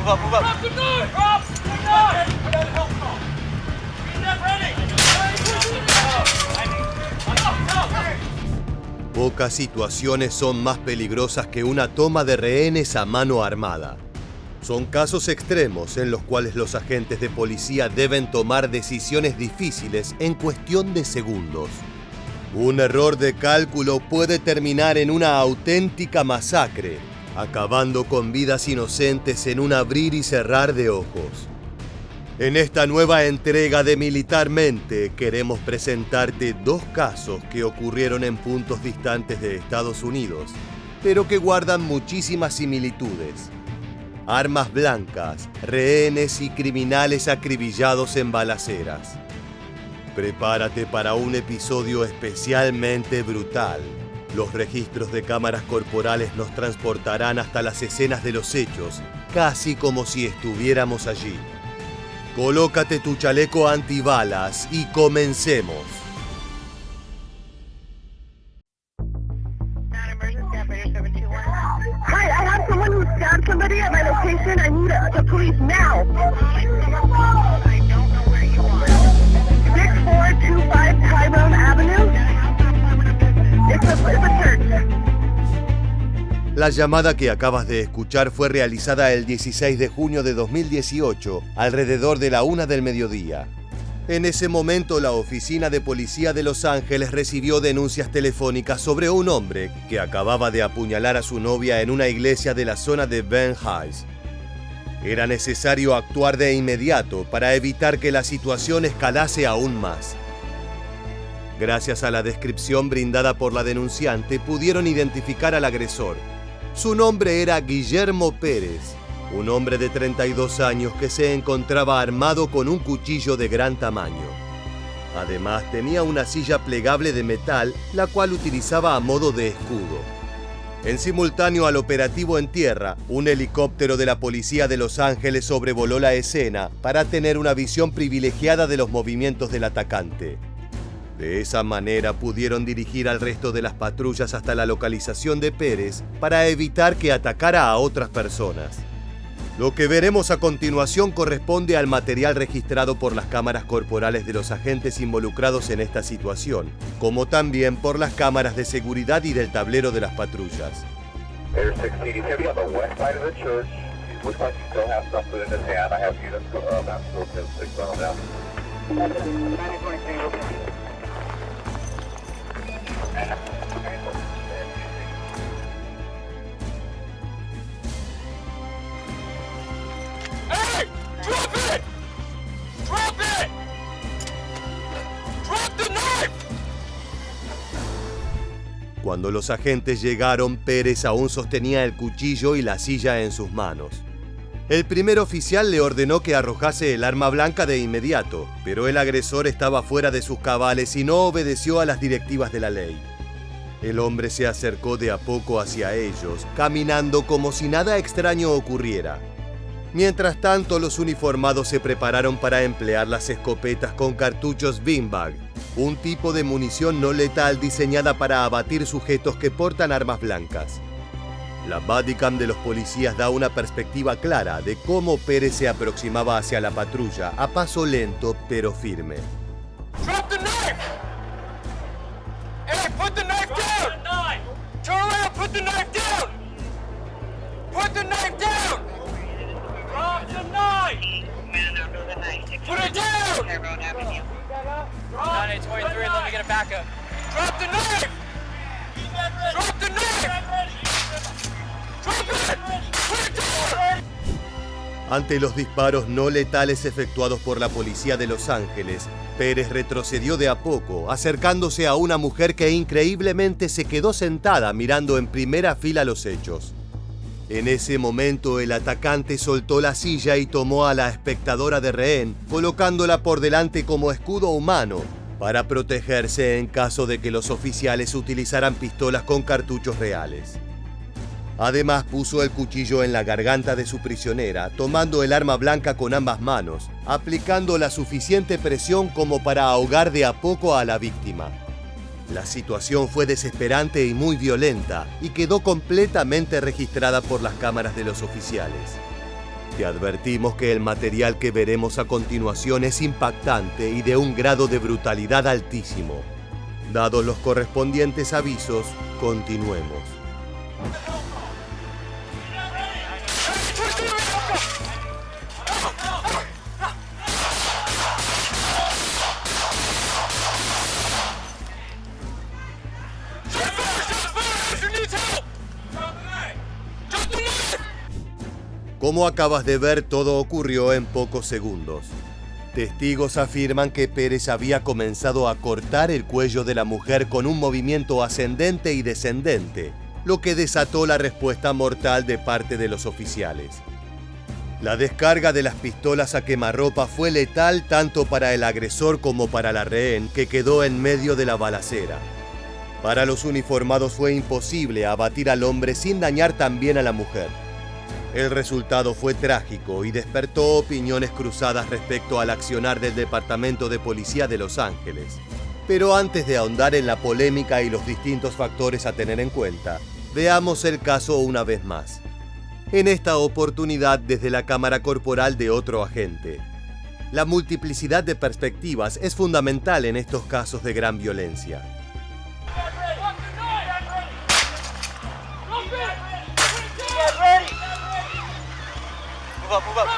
up, move up. Drop the knife! Drop the knife! I got a help call. Get that ready! Pocas situaciones son más peligrosas que una toma de rehenes a mano armada. Son casos extremos en los cuales los agentes de policía deben tomar decisiones difíciles en cuestión de segundos. Un error de cálculo puede terminar en una auténtica masacre, acabando con vidas inocentes en un abrir y cerrar de ojos. En esta nueva entrega de Militarmente queremos presentarte dos casos que ocurrieron en puntos distantes de Estados Unidos, pero que guardan muchísimas similitudes. Armas blancas, rehenes y criminales acribillados en balaceras. Prepárate para un episodio especialmente brutal. Los registros de cámaras corporales nos transportarán hasta las escenas de los hechos, casi como si estuviéramos allí. Colócate tu chaleco antibalas y comencemos. Hi, I have someone who stabbed somebody at my location. I need the police now. I don't know where you are. 6425 Tyrone Avenue. It's a church. La llamada que acabas de escuchar fue realizada el 16 de junio de 2018, alrededor de la 1 del mediodía. En ese momento, la Oficina de Policía de Los Ángeles recibió denuncias telefónicas sobre un hombre que acababa de apuñalar a su novia en una iglesia de la zona de Ben Heights. Era necesario actuar de inmediato para evitar que la situación escalase aún más. Gracias a la descripción brindada por la denunciante, pudieron identificar al agresor. Su nombre era Guillermo Pérez, un hombre de 32 años que se encontraba armado con un cuchillo de gran tamaño. Además, tenía una silla plegable de metal, la cual utilizaba a modo de escudo. En simultáneo al operativo en tierra, un helicóptero de la Policía de Los Ángeles sobrevoló la escena para tener una visión privilegiada de los movimientos del atacante. De esa manera pudieron dirigir al resto de las patrullas hasta la localización de Pérez para evitar que atacara a otras personas. Lo que veremos a continuación corresponde al material registrado por las cámaras corporales de los agentes involucrados en esta situación, como también por las cámaras de seguridad y del tablero de las patrullas. Air 16, he's heavy on the west side of the church. He looks like he still has something in his hand. I have units about 410 6 on now. Hey! Drop it! Drop it! Drop the knife! Cuando los agentes llegaron, Pérez aún sostenía el cuchillo y la silla en sus manos. El primer oficial le ordenó que arrojase el arma blanca de inmediato, pero el agresor estaba fuera de sus cabales y no obedeció a las directivas de la ley. El hombre se acercó de a poco hacia ellos, caminando como si nada extraño ocurriera. Mientras tanto, los uniformados se prepararon para emplear las escopetas con cartuchos beanbag, un tipo de munición no letal diseñada para abatir sujetos que portan armas blancas. La bodycam de los policías da una perspectiva clara de cómo Pérez se aproximaba hacia la patrulla a paso lento pero firme. Drop the knife! Hey, put the knife down! Turn around, put the knife down! Put the knife down! Drop the knife! Put it down! 9823, let me get a backup. Drop the knife! Drop the knife! Drop it! Put it down! Ante los disparos no letales efectuados por la Policía de Los Ángeles, Pérez retrocedió de a poco, acercándose a una mujer que increíblemente se quedó sentada mirando en primera fila los hechos. En ese momento, el atacante soltó la silla y tomó a la espectadora de rehén, colocándola por delante como escudo humano, para protegerse en caso de que los oficiales utilizaran pistolas con cartuchos reales. Además, puso el cuchillo en la garganta de su prisionera, tomando el arma blanca con ambas manos, aplicando la suficiente presión como para ahogar de a poco a la víctima. La situación fue desesperante y muy violenta, y quedó completamente registrada por las cámaras de los oficiales. Te advertimos que el material que veremos a continuación es impactante y de un grado de brutalidad altísimo. Dados los correspondientes avisos, continuemos. Como acabas de ver, todo ocurrió en pocos segundos. Testigos afirman que Pérez había comenzado a cortar el cuello de la mujer con un movimiento ascendente y descendente, lo que desató la respuesta mortal de parte de los oficiales. La descarga de las pistolas a quemarropa fue letal tanto para el agresor como para la rehén, que quedó en medio de la balacera. Para los uniformados fue imposible abatir al hombre sin dañar también a la mujer. El resultado fue trágico y despertó opiniones cruzadas respecto al accionar del Departamento de Policía de Los Ángeles. Pero antes de ahondar en la polémica y los distintos factores a tener en cuenta, veamos el caso una vez más. En esta oportunidad desde la cámara corporal de otro agente. La multiplicidad de perspectivas es fundamental en estos casos de gran violencia. Move up.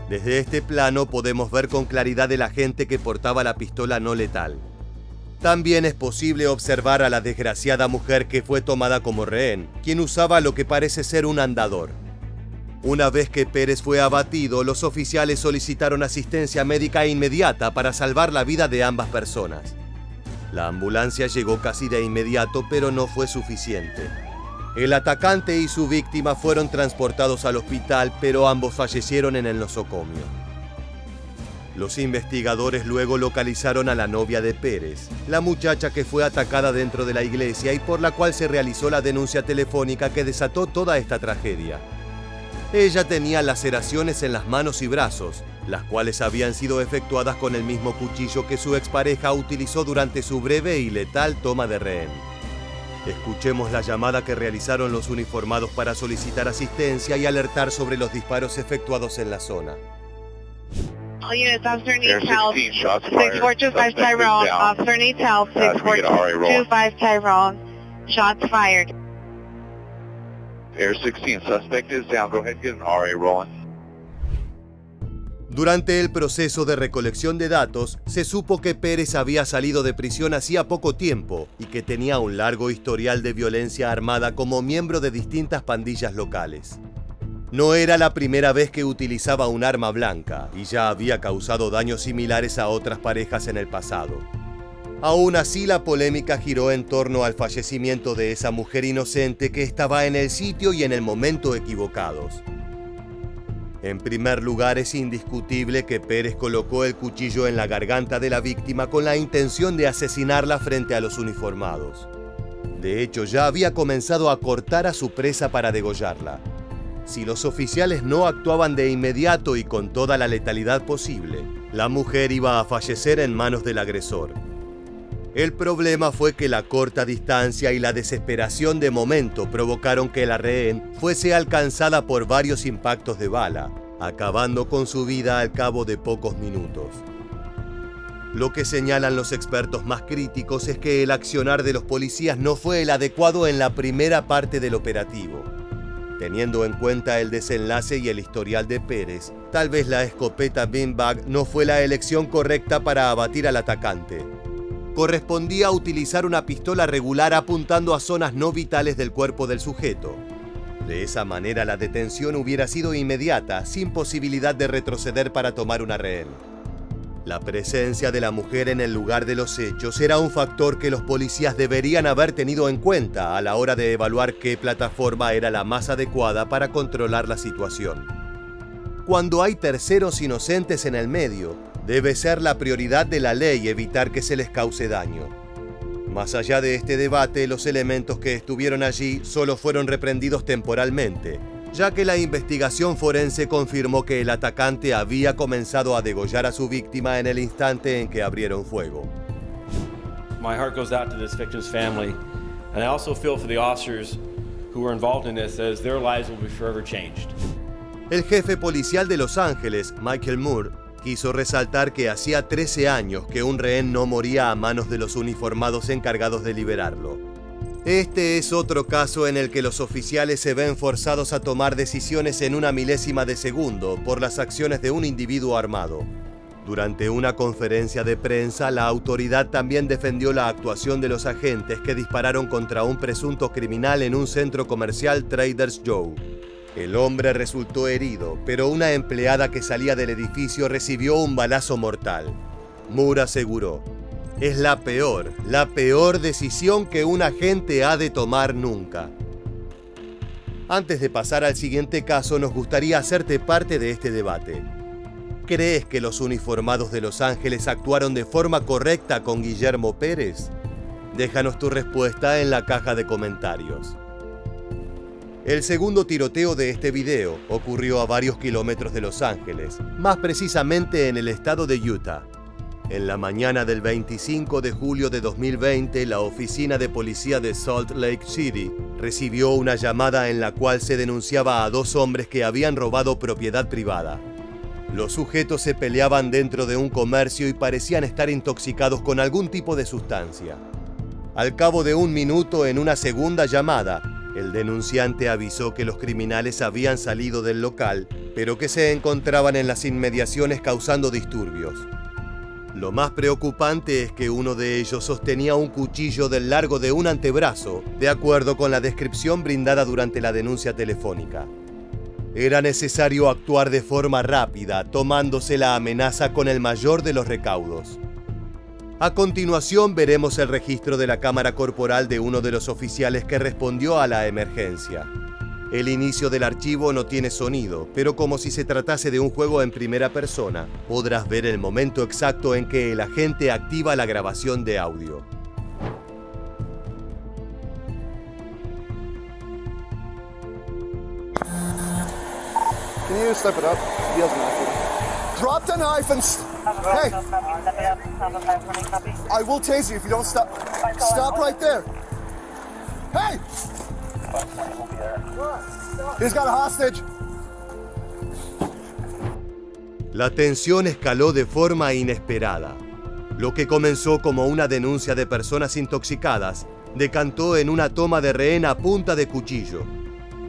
Desde este plano podemos ver con claridad el agente que portaba la pistola no letal. También es posible observar a la desgraciada mujer que fue tomada como rehén, quien usaba lo que parece ser un andador. Una vez que Pérez fue abatido, los oficiales solicitaron asistencia médica inmediata para salvar la vida de ambas personas. La ambulancia llegó casi de inmediato, pero no fue suficiente. El atacante y su víctima fueron transportados al hospital, pero ambos fallecieron en el nosocomio. Los investigadores luego localizaron a la novia de Pérez, la muchacha que fue atacada dentro de la iglesia y por la cual se realizó la denuncia telefónica que desató toda esta tragedia. Ella tenía laceraciones en las manos y brazos, las cuales habían sido efectuadas con el mismo cuchillo que su expareja utilizó durante su breve y letal toma de rehén. Escuchemos la llamada que realizaron los uniformados para solicitar asistencia y alertar sobre los disparos efectuados en la zona. All units, officer needs Air help. 16, shots fired. 6425 Suspect is Tyrone. down. Officer needs help. We get RA rolling. 6425 Tyrone. Shots fired. Air 16, suspect is down. Go ahead and get an RA rolling. Durante el proceso de recolección de datos, se supo que Pérez había salido de prisión hacía poco tiempo y que tenía un largo historial de violencia armada como miembro de distintas pandillas locales. No era la primera vez que utilizaba un arma blanca y ya había causado daños similares a otras parejas en el pasado. Aún así, la polémica giró en torno al fallecimiento de esa mujer inocente que estaba en el sitio y en el momento equivocados. En primer lugar, es indiscutible que Pérez colocó el cuchillo en la garganta de la víctima con la intención de asesinarla frente a los uniformados. De hecho, ya había comenzado a cortar a su presa para degollarla. Si los oficiales no actuaban de inmediato y con toda la letalidad posible, la mujer iba a fallecer en manos del agresor. El problema fue que la corta distancia y la desesperación de momento provocaron que la rehén fuese alcanzada por varios impactos de bala, acabando con su vida al cabo de pocos minutos. Lo que señalan los expertos más críticos es que el accionar de los policías no fue el adecuado en la primera parte del operativo. Teniendo en cuenta el desenlace y el historial de Pérez, tal vez la escopeta beanbag no fue la elección correcta para abatir al atacante. Correspondía utilizar una pistola regular apuntando a zonas no vitales del cuerpo del sujeto. De esa manera la detención hubiera sido inmediata, sin posibilidad de retroceder para tomar una rehén. La presencia de la mujer en el lugar de los hechos era un factor que los policías deberían haber tenido en cuenta a la hora de evaluar qué plataforma era la más adecuada para controlar la situación. Cuando hay terceros inocentes en el medio, debe ser la prioridad de la ley evitar que se les cause daño. Más allá de este debate, los elementos que estuvieron allí solo fueron reprendidos temporalmente, ya que la investigación forense confirmó que el atacante había comenzado a degollar a su víctima en el instante en que abrieron fuego. My heart goes out to this victim's family, and I also feel for the officers who were involved in this, as their lives will be forever changed. El jefe policial de Los Ángeles, Michael Moore, quiso resaltar que hacía 13 años que un rehén no moría a manos de los uniformados encargados de liberarlo. Este es otro caso en el que los oficiales se ven forzados a tomar decisiones en una milésima de segundo por las acciones de un individuo armado. Durante una conferencia de prensa, la autoridad también defendió la actuación de los agentes que dispararon contra un presunto criminal en un centro comercial Trader's Joe. El hombre resultó herido, pero una empleada que salía del edificio recibió un balazo mortal. Moore aseguró: "Es la peor decisión que un agente ha de tomar nunca". Antes de pasar al siguiente caso, nos gustaría hacerte parte de este debate. ¿Crees que los uniformados de Los Ángeles actuaron de forma correcta con Guillermo Pérez? Déjanos tu respuesta en la caja de comentarios. El segundo tiroteo de este video ocurrió a varios kilómetros de Los Ángeles, más precisamente en el estado de Utah. En la mañana del 25 de julio de 2020, la oficina de policía de Salt Lake City recibió una llamada en la cual se denunciaba a 2 hombres que habían robado propiedad privada. Los sujetos se peleaban dentro de un comercio y parecían estar intoxicados con algún tipo de sustancia. Al cabo de 1 minuto, en una segunda llamada, el denunciante avisó que los criminales habían salido del local, pero que se encontraban en las inmediaciones causando disturbios. Lo más preocupante es que uno de ellos sostenía un cuchillo del largo de un antebrazo, de acuerdo con la descripción brindada durante la denuncia telefónica. Era necesario actuar de forma rápida, tomándose la amenaza con el mayor de los recaudos. A continuación veremos el registro de la cámara corporal de uno de los oficiales que respondió a la emergencia. El inicio del archivo no tiene sonido, pero como si se tratase de un juego en primera persona, podrás ver el momento exacto en que el agente activa la grabación de audio. Can you step it up? He doesn't have to. Drop the knife and... Hey! I will tase you if you don't stop. Stop right there. Hey! He's got a hostage. La tensión escaló de forma inesperada. Lo que comenzó como una denuncia de personas intoxicadas decantó en una toma de rehén a punta de cuchillo.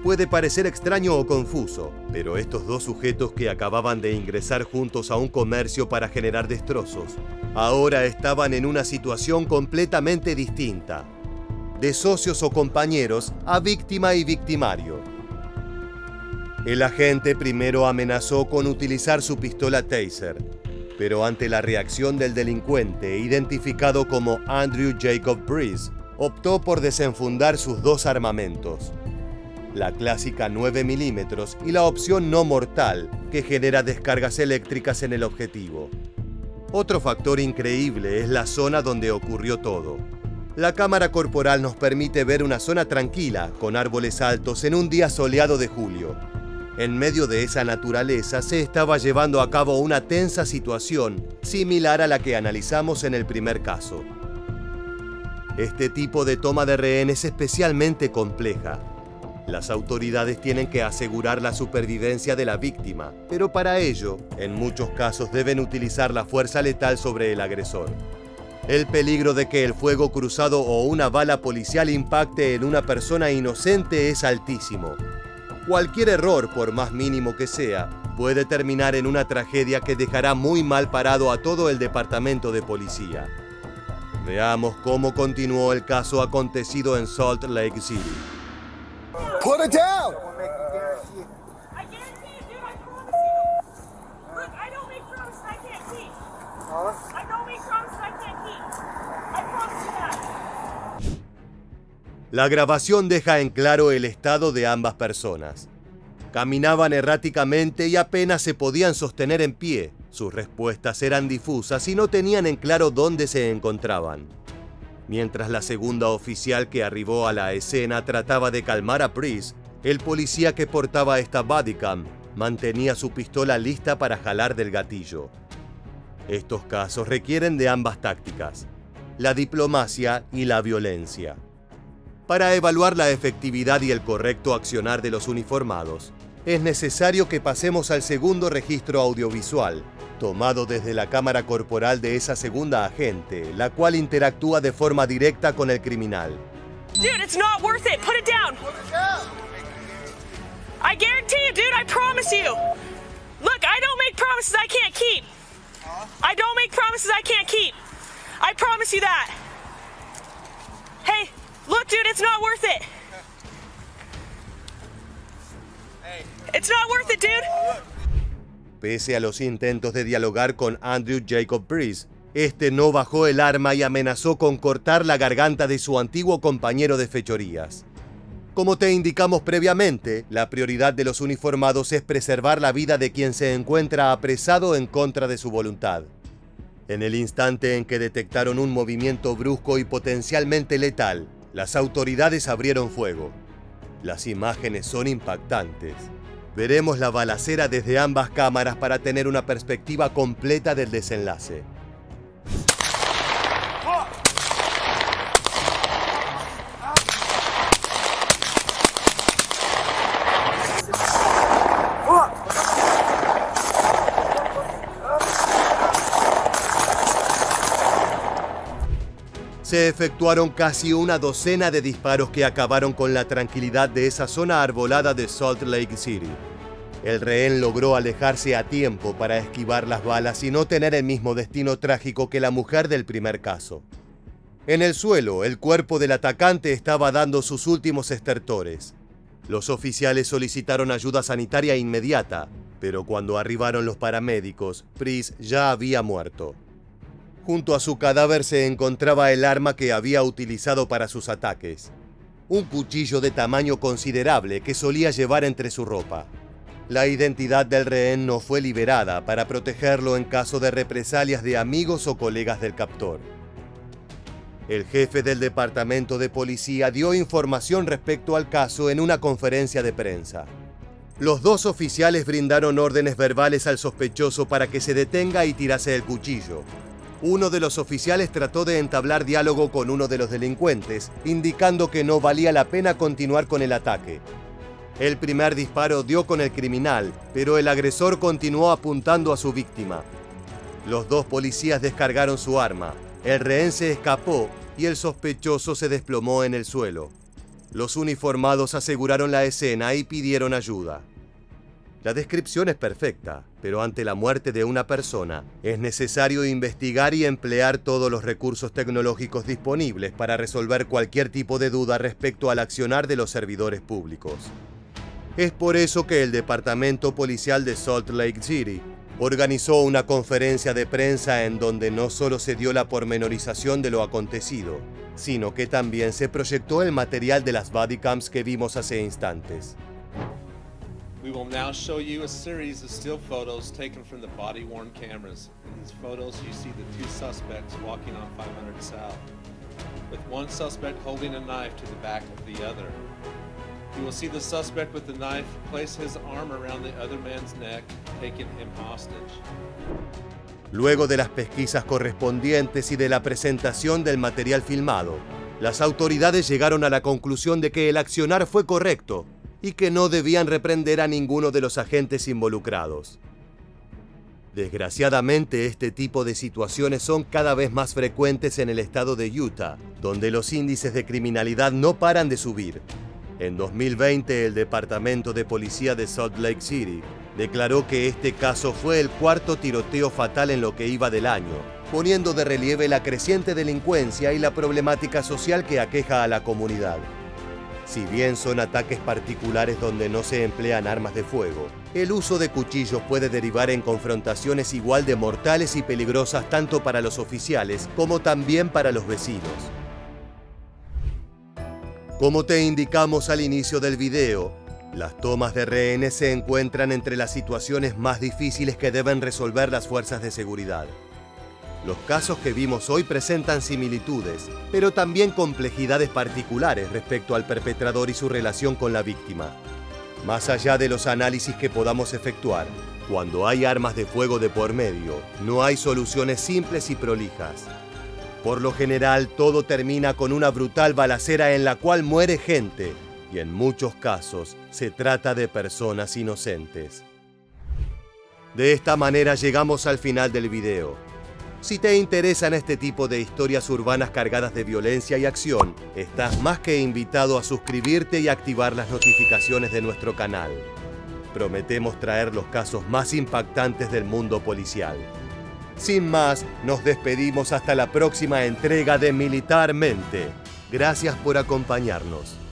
Puede parecer extraño o confuso, pero estos 2 sujetos que acababan de ingresar juntos a un comercio para generar destrozos, ahora estaban en una situación completamente distinta. De socios o compañeros a víctima y victimario. El agente primero amenazó con utilizar su pistola Taser, pero ante la reacción del delincuente, identificado como Andrew Jacob Breeze, optó por desenfundar sus 2 armamentos. La clásica 9 milímetros y la opción no mortal, que genera descargas eléctricas en el objetivo. Otro factor increíble es la zona donde ocurrió todo. La cámara corporal nos permite ver una zona tranquila, con árboles altos en un día soleado de julio. En medio de esa naturaleza se estaba llevando a cabo una tensa situación, similar a la que analizamos en el primer caso. Este tipo de toma de rehén es especialmente compleja. Las autoridades tienen que asegurar la supervivencia de la víctima, pero para ello, en muchos casos deben utilizar la fuerza letal sobre el agresor. El peligro de que el fuego cruzado o una bala policial impacte en una persona inocente es altísimo. Cualquier error, por más mínimo que sea, puede terminar en una tragedia que dejará muy mal parado a todo el departamento de policía. Veamos cómo continuó el caso acontecido en Salt Lake City. Put it down! I guarantee you, dude, I promise you. Look, I don't make promises I can't keep. I don't make promises I can't keep. I promise you that. La grabación deja en claro el estado de ambas personas. Caminaban erráticamente y apenas se podían sostener en pie. Sus respuestas eran difusas y no tenían en claro dónde se encontraban. Mientras la segunda oficial que arribó a la escena trataba de calmar a Priest, el policía que portaba esta bodycam mantenía su pistola lista para jalar del gatillo. Estos casos requieren de ambas tácticas, la diplomacia y la violencia. Para evaluar la efectividad y el correcto accionar de los uniformados, es necesario que pasemos al segundo registro audiovisual, tomado desde la cámara corporal de esa segunda agente, la cual interactúa de forma directa con el criminal. Dude, it's not worth it. Put it down. I guarantee you, dude, I promise you. Look, I don't make promises I can't keep. I don't make promises I can't keep. I promise you that. Hey, look, dude, it's not worth it. It's not worth it, dude. Pese a los intentos de dialogar con Andrew Jacob Priest, este no bajó el arma y amenazó con cortar la garganta de su antiguo compañero de fechorías. Como te indicamos previamente, la prioridad de los uniformados es preservar la vida de quien se encuentra apresado en contra de su voluntad. En el instante en que detectaron un movimiento brusco y potencialmente letal, las autoridades abrieron fuego. Las imágenes son impactantes. Veremos la balacera desde ambas cámaras para tener una perspectiva completa del desenlace. Se efectuaron casi una docena de disparos que acabaron con la tranquilidad de esa zona arbolada de Salt Lake City. El rehén logró alejarse a tiempo para esquivar las balas y no tener el mismo destino trágico que la mujer del primer caso. En el suelo, el cuerpo del atacante estaba dando sus últimos estertores. Los oficiales solicitaron ayuda sanitaria inmediata, pero cuando arribaron los paramédicos, Priest ya había muerto. Junto a su cadáver se encontraba el arma que había utilizado para sus ataques. Un cuchillo de tamaño considerable que solía llevar entre su ropa. La identidad del rehén no fue liberada para protegerlo en caso de represalias de amigos o colegas del captor. El jefe del departamento de policía dio información respecto al caso en una conferencia de prensa. Los dos oficiales brindaron órdenes verbales al sospechoso para que se detenga y tirase el cuchillo. Uno de los oficiales trató de entablar diálogo con uno de los delincuentes, indicando que no valía la pena continuar con el ataque. El primer disparo dio con el criminal, pero el agresor continuó apuntando a su víctima. Los dos policías descargaron su arma, el rehén se escapó y el sospechoso se desplomó en el suelo. Los uniformados aseguraron la escena y pidieron ayuda. La descripción es perfecta, pero ante la muerte de una persona, es necesario investigar y emplear todos los recursos tecnológicos disponibles para resolver cualquier tipo de duda respecto al accionar de los servidores públicos. Es por eso que el Departamento Policial de Salt Lake City organizó una conferencia de prensa en donde no solo se dio la pormenorización de lo acontecido, sino que también se proyectó el material de las bodycams que vimos hace instantes. We will now show you a series of still photos taken from the body-worn cameras. In these photos, you see the two suspects walking on 500 South, with one suspect holding a knife to the back of the other. You will see the suspect with the knife place his arm around the other man's neck, taking him hostage. Luego de las pesquisas correspondientes y de la presentación del material filmado, las autoridades llegaron a la conclusión de que el accionar fue correcto y que no debían reprender a ninguno de los agentes involucrados. Desgraciadamente, este tipo de situaciones son cada vez más frecuentes en el estado de Utah, donde los índices de criminalidad no paran de subir. En 2020, el Departamento de Policía de Salt Lake City declaró que este caso fue el cuarto tiroteo fatal en lo que iba del año, poniendo de relieve la creciente delincuencia y la problemática social que aqueja a la comunidad. Si bien son ataques particulares donde no se emplean armas de fuego, el uso de cuchillos puede derivar en confrontaciones igual de mortales y peligrosas tanto para los oficiales como también para los vecinos. Como te indicamos al inicio del video, las tomas de rehenes se encuentran entre las situaciones más difíciles que deben resolver las fuerzas de seguridad. Los casos que vimos hoy presentan similitudes, pero también complejidades particulares respecto al perpetrador y su relación con la víctima. Más allá de los análisis que podamos efectuar, cuando hay armas de fuego de por medio, no hay soluciones simples y prolijas. Por lo general, todo termina con una brutal balacera en la cual muere gente, y en muchos casos se trata de personas inocentes. De esta manera llegamos al final del video. Si te interesan este tipo de historias urbanas cargadas de violencia y acción, estás más que invitado a suscribirte y activar las notificaciones de nuestro canal. Prometemos traer los casos más impactantes del mundo policial. Sin más, nos despedimos hasta la próxima entrega de Militarmente. Gracias por acompañarnos.